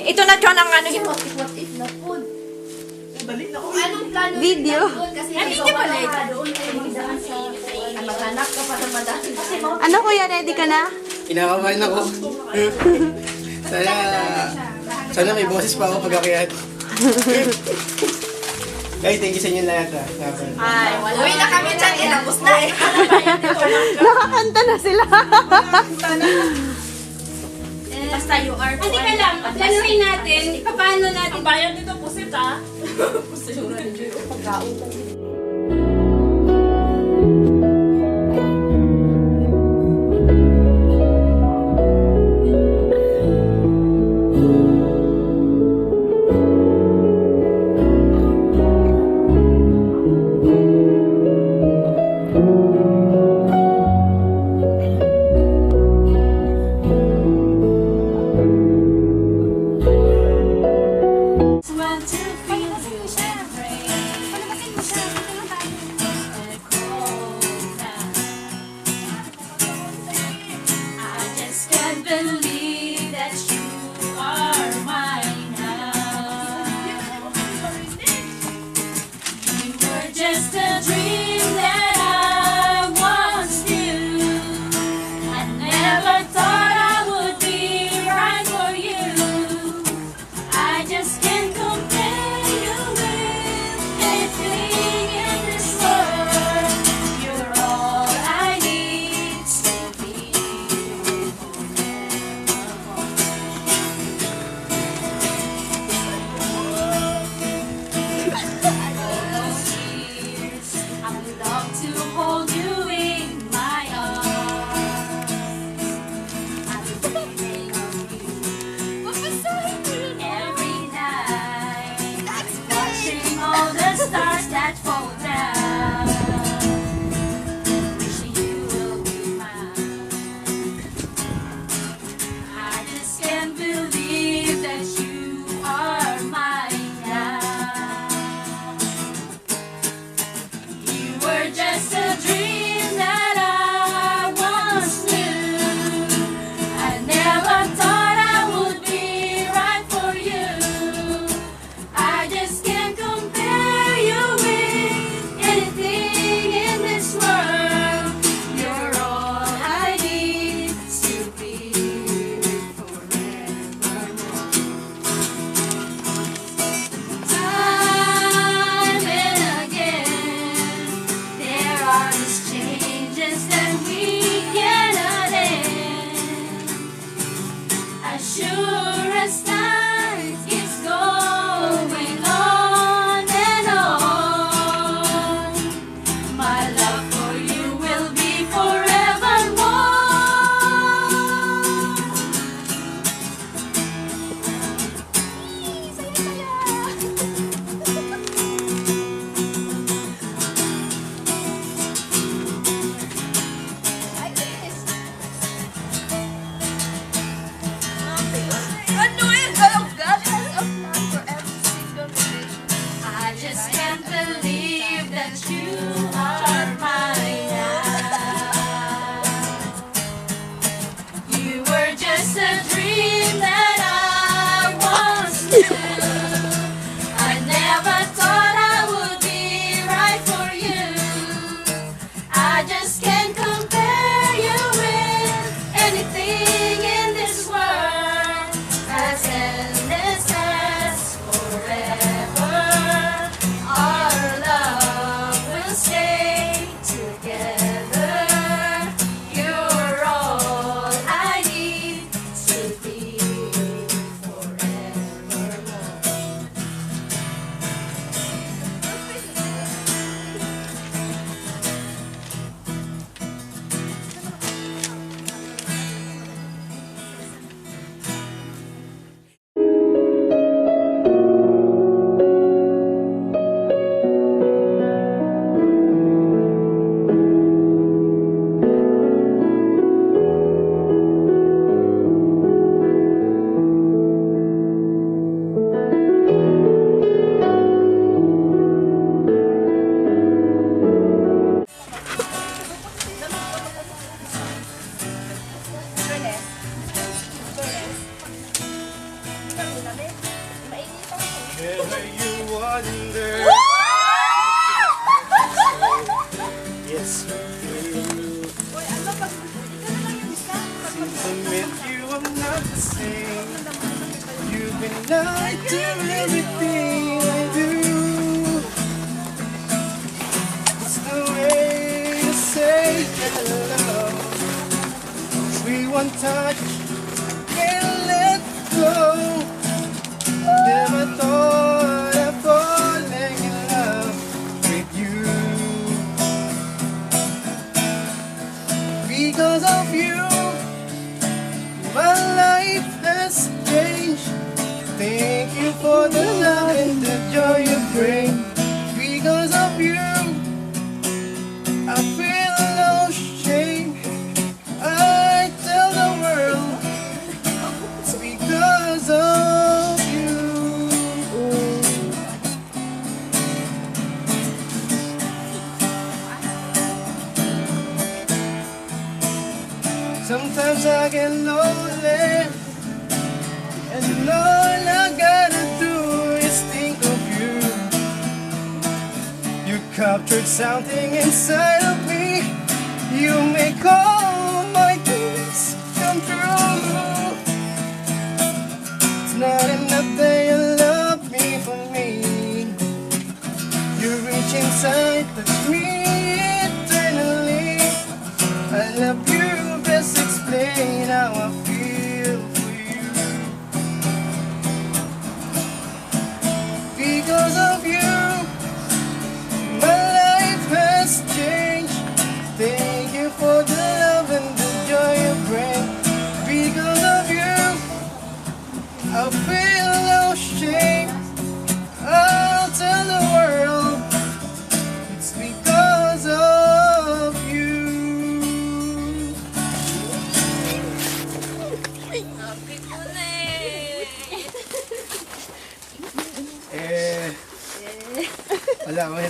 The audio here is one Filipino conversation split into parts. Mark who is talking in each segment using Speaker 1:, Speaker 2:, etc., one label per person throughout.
Speaker 1: Ito na siya ng ano.
Speaker 2: What if na food?
Speaker 3: Balik na ko.
Speaker 2: Anong plano
Speaker 1: Video.
Speaker 2: nila doon? Kasi
Speaker 1: Hindi
Speaker 2: ikaw
Speaker 1: pala
Speaker 2: wala
Speaker 1: ito.
Speaker 2: ka doon kayo magdaan sa maghanap ka pa ng madami.
Speaker 1: Ano kuya, ready ka na?
Speaker 4: Kinakabahan ako. Sana may boses pa ako pag-akyat. Guys, thank you sa inyo lahat ha.
Speaker 2: Ay, wala. Uwi na kami dyan. Inapos na eh.
Speaker 1: Nakakanta na sila.
Speaker 2: Basta you are
Speaker 5: Hindi ka lang, planuhin natin, paano natin.
Speaker 3: Ang bayan dito, pusit ha.
Speaker 5: I just can't believe that you are mine now. You were just a dream that I once knew. I never thought I would be right for you. I just can't compare you with anything in this world. You're all I need to be I would love to hold you in my arms. I'm thinking of you every night. Watching all the stars that fall down. Wishing you will be mine. I just can't believe that you are mine now. You were just a dream that I once knew. I never thought I would be right for you. I just can't compare you with anything in this world. You're all I need to be forevermore. Time and again, there are these changes that we cannot end. As sure as time is going on and on, my love for you will be forevermore. I just can't believe that you are mine now. You were just a dream that I once knew. I never thought I would be right for you. I just can't compare you with anything in this world. As endless as forever, our love will stay together. You're all I need to be forevermore.
Speaker 4: Ever you wonder. Yes, we do. Since I met you, I'm not the same. You've been lied to everything I do. It's the way you say hello. Sweet one touch, can't let go. Never thought of falling in love with you. Because of you, my life has changed. Thank you for the love and the joy you bring. Because of you, I feel no shame. I tell the world it's because of you. Sometimes I get lonely, and all I gotta do is think of you. You captured something inside of me. You make all my dreams come true. It's not enough that you love me for me. You reach inside, touch me eternally. I love you, best explain how I feel for you. Because of you, my life has changed. Thank you for the love and the joy you bring. Because of you, I feel no shame. I'll tell the world it's because of you.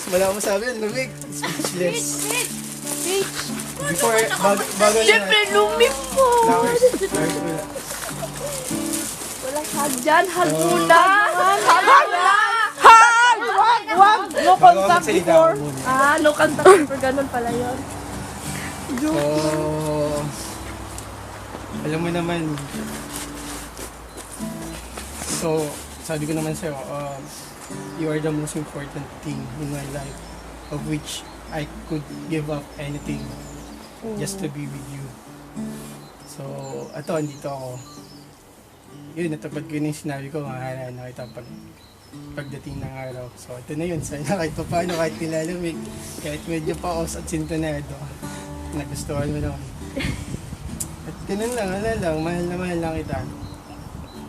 Speaker 4: Wala akong masabi yun, lumig. Speechless. Before, bago na.
Speaker 1: Siyempre, lumip po.
Speaker 4: Flowers muna.
Speaker 1: Walang hug dyan. Hug muna. Hug! Wag! No
Speaker 4: Bago ako
Speaker 1: contact
Speaker 4: magsalita
Speaker 1: before.
Speaker 4: ako muna.
Speaker 1: No contact before. Ganun pala yun.
Speaker 4: So, alam mo naman, so, sabi ko naman sa'yo, you are the most important thing in my life, of which I could give up anything just to be with you. So, andito ako. Yun, natupad ko yun yung sinabi ko, mahala na kita pagdating ng araw. So, ito na yun. Sana kahit pa paano, kahit nilalamig, kahit medyo paos at sintonado, nagustuhan mo naman. At ganun lang, wala lang, mahal na mahal lang kita.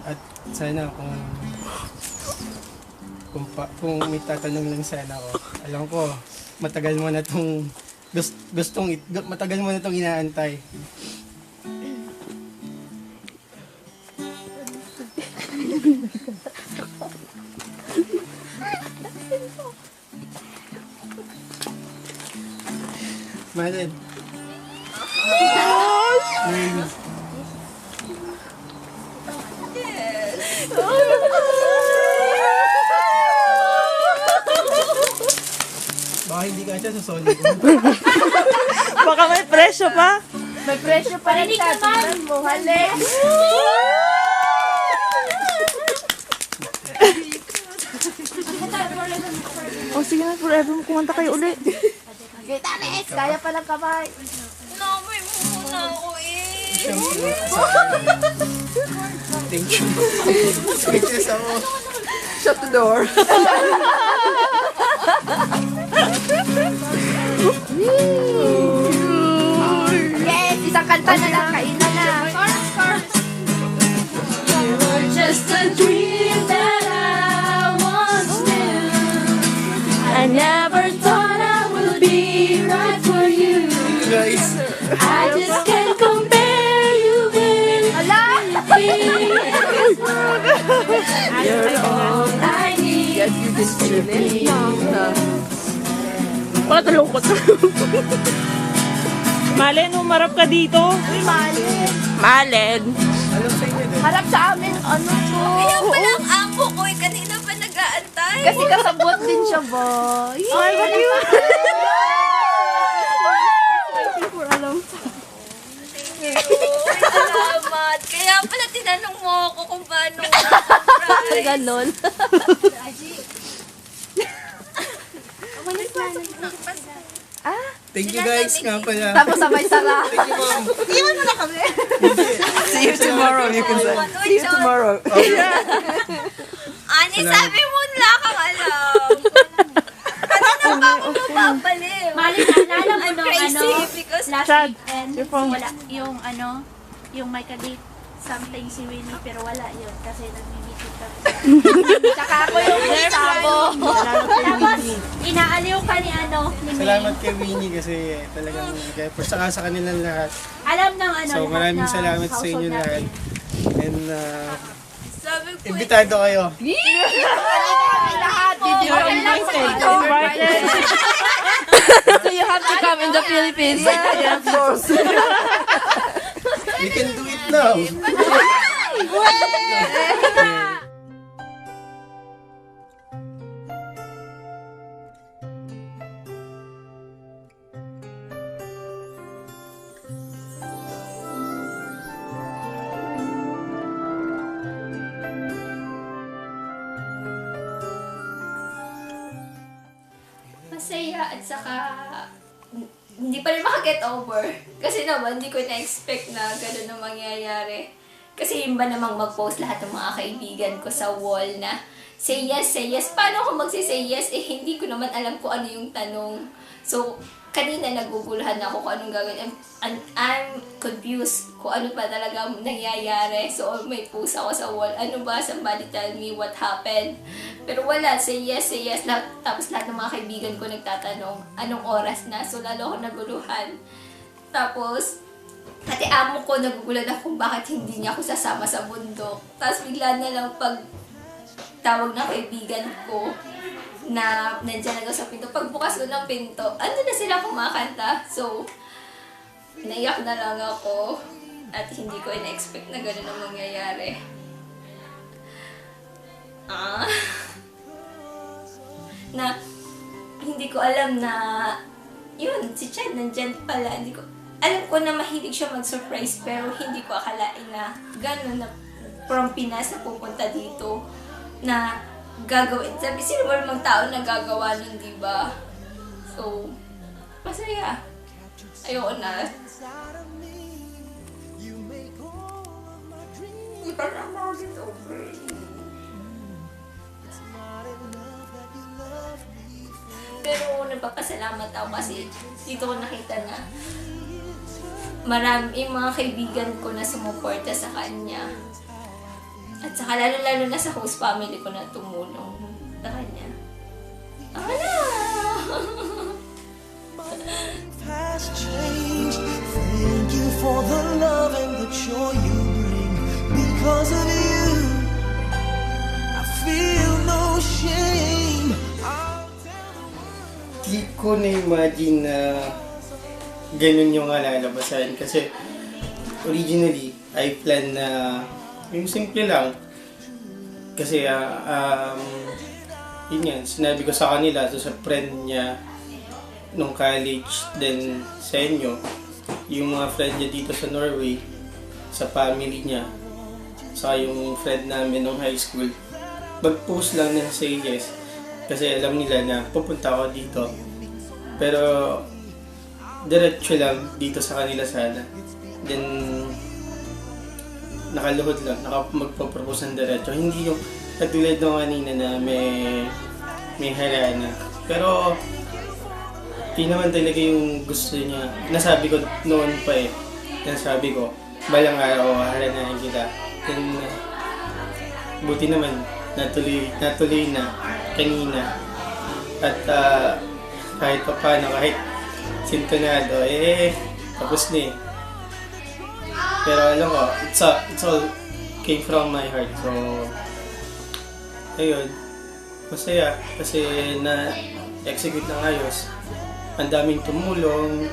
Speaker 4: At sana kung may tatanong lang sana ako, alam ko, matagal mo na itong matagal mo na itong inaantay. Malin. Baka hindi ka siya sa solid.
Speaker 1: Baka may presyo pa.
Speaker 2: May presyo pa rin sa tingnan mo. Hali.
Speaker 1: O sige na, forever mo kumanta kayo ulit.
Speaker 2: Gitanes! Kaya palang kamay.
Speaker 5: Namay mo muna ako eh.
Speaker 4: Thank you. Thank you so much.
Speaker 1: Shut the door.
Speaker 2: Yes! Isang kanta na lang. Kainan na.
Speaker 5: You're just a dream that I once knew. I never thought I would be right for you.
Speaker 4: Guys,
Speaker 5: I just can't compare you with anything. You're all I need to be.
Speaker 1: Wala talungkot. Malen, umarap ka dito. Malen.
Speaker 4: ano Paalam sa inyo din.
Speaker 1: Harap sa amin, ano po?
Speaker 2: Kaya pala ang amo ko, kanina pa nag-aantay.
Speaker 1: Kasi kasabot din siya ba? Ay, what you? Thank you for alam.
Speaker 2: Salamat. Kaya pala tinanong mo ako kung paano
Speaker 1: Ganon.
Speaker 4: Thank you guys nga pala.
Speaker 1: Tapos sabay sara.
Speaker 4: Thank you, ma'am.
Speaker 1: See you tomorrow, you can say. See you tomorrow.
Speaker 2: Ani, sabi mo wala kang alam. Kanina pa ako mapapaliw.
Speaker 5: Mali, naalala mo
Speaker 2: I'm
Speaker 5: nung
Speaker 2: crazy because
Speaker 5: last
Speaker 1: Chad,
Speaker 5: weekend,
Speaker 1: your phone.
Speaker 5: wala, yung may kadate something si Winnie, pero wala yun kasi nagmi-meeting kami.
Speaker 1: Tsaka ako yung sabo.
Speaker 5: Tapos, inaaliw ka ni ni May.
Speaker 4: Salamat kay Winnie kasi talagang nag-effort saka sa kanilang lahat.
Speaker 5: Alam ng
Speaker 4: So
Speaker 5: lahat
Speaker 4: maraming
Speaker 5: ng
Speaker 4: salamat sa
Speaker 5: household
Speaker 4: inyo lahat.
Speaker 5: natin.
Speaker 4: And
Speaker 2: sabi ko
Speaker 4: imbitado kayo.
Speaker 1: Lahat, did you invited? Invited. So you have to come in the Philippines. Yeah, of course.
Speaker 4: We can do it now.
Speaker 2: masaya at saka hindi pa rin makaget over. Kasi naman, hindi ko na-expect na gano'n na mangyayari. Kasi yun ba namang mag-post lahat ng mga kaibigan ko sa wall na say yes, say yes. Paano ako magsi-say yes? Eh, hindi ko naman alam kung ano yung tanong. So, kanina naguguluhan ako kung anong gagawin. I'm confused kung ano pa talaga nangyayari. So, may post ako sa wall. Ano ba? Somebody tell me what happened. Pero wala. Say yes, say yes. Tapos lahat ng mga kaibigan ko nagtatanong anong oras na. So, lalo ako naguluhan. Tapos, pati amo ko nagugulan ako kung bakit hindi niya ako sasama sa bundok. Tapos bigla na lang pag tawag ng kaibigan ko na nandiyan na sa pinto. Pagbukas ko ng pinto, ano na sila kumakanta. So, naiyak na lang ako at hindi ko ina-expect na gano'n ang mangyayari. Na hindi ko alam na yun, si Chad nandyan pala. Alam ko na mahilig siya mag-surprise pero hindi ko akalain na gano'n na from Pinas na pupunta dito na gagawin. Sabi, sino ba namang tao na gagawa nun, di ba? So, masaya. Ayoko na. Hindi pa na mag-get over. Pero nagpapasalamat ako kasi dito ko nakita na maraming mga kaibigan ko na sumuporta sa kanya. At saka lalo-lalo na sa host family ko na tumulong sa kanya.
Speaker 6: Has changed. Thank you for the love and the joy you bring. Because of you, I feel no shame.
Speaker 4: Di ko na-imagine na ganun yung lalabasan kasi originally I plan na yung simple lang kasi yun yan, sinabi ko sa kanila so sa friend niya nung college then sa inyo yung mga friend niya dito sa Norway sa family niya saka yung friend namin nung high school mag-post lang na say yes kasi alam nila na pupunta ako dito pero diretso lang dito sa kanila sana. Then, nakaluhod lang, magpo-propose ng diretso. Hindi yung katulad ng kanina na may harana. Pero, di naman talaga yung gusto niya. Nasabi ko noon pa eh. Nasabi ko, balang araw, haranahin kita. Then, buti naman, natuloy na kanina. At kahit pa paano, kahit sintonado, tapos na eh. Pero alam ko, it's all came from my heart. So, ayun, masaya kasi na-execute ng ayos. Ang daming tumulong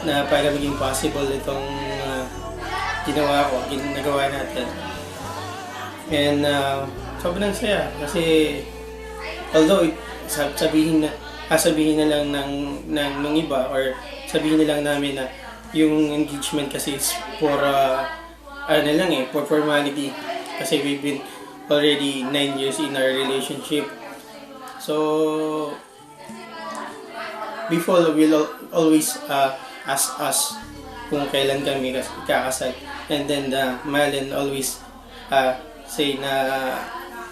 Speaker 4: na para maging possible itong ginagawa natin. And sobrang saya kasi although sabihin na lang ng iba or sabihin na lang namin na yung engagement kasi is for for formality kasi we've been already 9 years in our relationship. So before we'll always ask us kung kailan kami kakasal, and then Malen always say na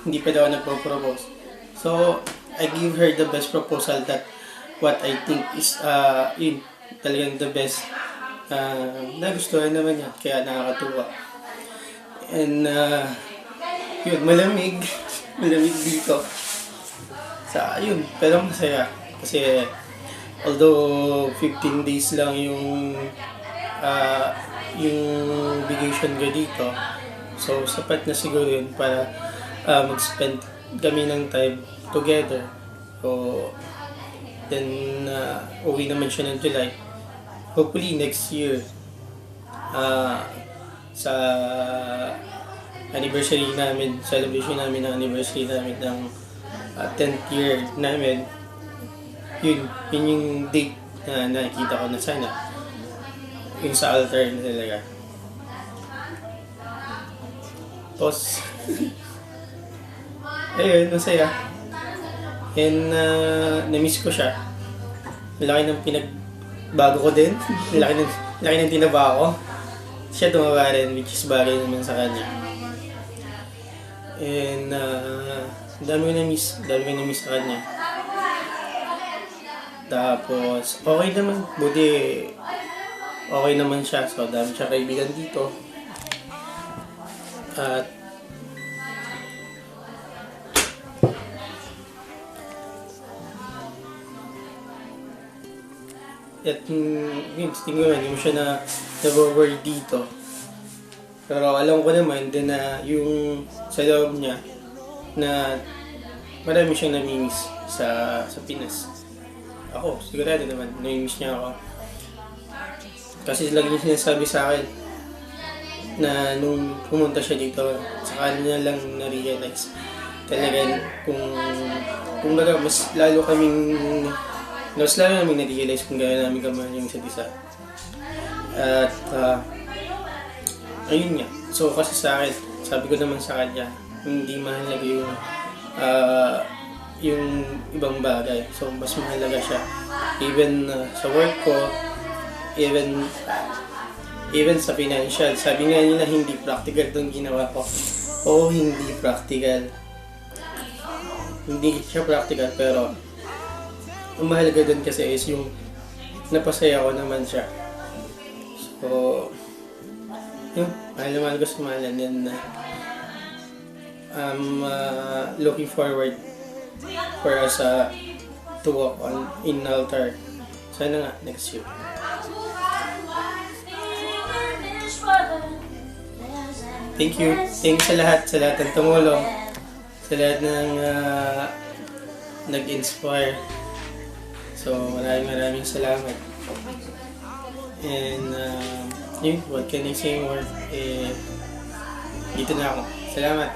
Speaker 4: hindi pa daw nagpo-propose. So I give her the best proposal that what I think is yun talagang the best. Nagustuhan naman niya, kaya nakakatuwa. And yun, malamig dito. Yun, pero masaya. Kasi although 15 days lang yung vacation ko dito, so sapat na siguro yun para mag-spend kami ng time together. So then uwi naman siya ng July. Hopefully next year sa anniversary namin, celebration namin ng anniversary namin ng 10th year namin, yun yung date na nakikita ko na sana yung sa altar na talaga. Tapos ayun, masaya. And na-miss ko siya. Malaki ng pinagbago ko din. Malaki ng tinaba ko. Siya tumawa rin, which is bagay naman sa kanya. And dami ko na-miss sa kanya. Tapos okay naman, buti okay naman siya. So dami siya kaibigan dito. At yun, tingin ko hindi mo siya na-worry dito. Pero alam ko naman din na yung sa loob niya na marami siyang namimiss sa Pinas. Ako, sigurado naman, namimiss niya ako. Kasi lagi niya sinasabi sa akin na nung pumunta siya dito, saka niya lang na-realize talaga kung baga mas lalo namin na-realize kung gano'n namin kamahal yung isa't isa. At ayun nga. So kasi sa akin, sabi ko naman sa kanya, hindi mahalaga yung ibang bagay. So mas mahalaga siya. Even sa work ko, even sa financial. Sabi nga nila hindi practical itong ginawa ko. Oo, hindi practical. Hindi siya practical, pero ang mahalaga dun kasi is yung napasaya ko naman siya. So, yun, mahal ko sa Malen, and I'm looking forward for us to walk in altar. Sana nga next year. Thank you sa lahat ng tumulong, sa lahat ng nag-inspire. So, maraming salamat. And, what can I say more? Dito na ako. Salamat.